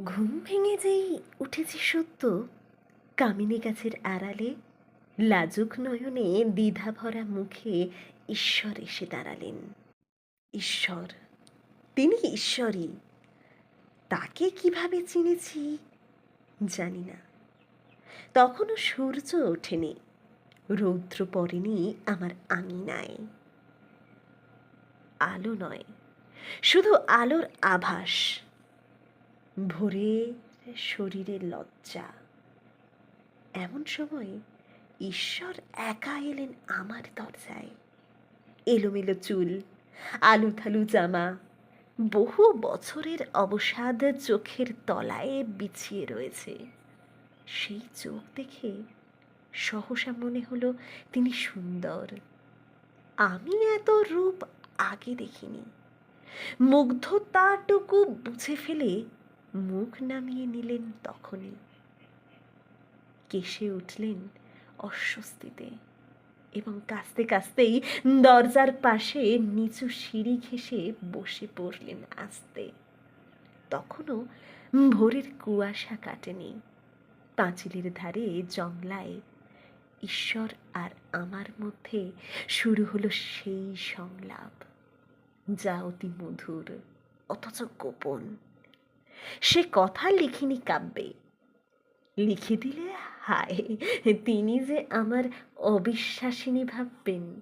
ঘুম ভেঙে যেই উঠেছি সত্য, কামিনী গাছের আড়ালে লাজুক নয়নে দ্বিধাভরা মুখে ঈশ্বর এসে দাঁড়ালেন। ঈশ্বর, তিনি ঈশ্বরই। তাকে কিভাবে চিনেছি জানি না। তখনও সূর্য ওঠেনি, রৌদ্র পড়েনি আমার আঙিনায়। আলো নয়, শুধু আলোর আভাস, ভোরের শরীরের লজ্জা। এমন সময় ঈশ্বর একা এলেন আমার দরজায়। এলোমেলো চুল, আলুথালু জামা, বহু বছরের অবসাদ চোখের তলায় বিছিয়ে রয়েছে। সেই চোখ দেখে সহসা মনে হলো তিনি সুন্দর। আমি এত রূপ আগে দেখিনি। মুগ্ধতাটুকু বুঝে ফেলে মুখ নামিয়ে নিলেন তখনই। কেশে উঠলেন অস্বস্তিতে এবং কাঁচতে কাঁচতেই দরজার পাশে নিচু সিঁড়ি ঘেঁষে বসে পড়লেন আস্তে। তখনও ভোরের কুয়াশা কাটেনি। পাঁচিলের ধারে জংলায় ঈশ্বর আর আমার মধ্যে শুরু হলো সেই সংলাপ, যা অতি মধুর অথচ গোপন। সে কথা লিখিনি কাব্যে, লিখে দিলে হায়, তিনি যে আমার অবিশ্বাসিনী ভাববেন।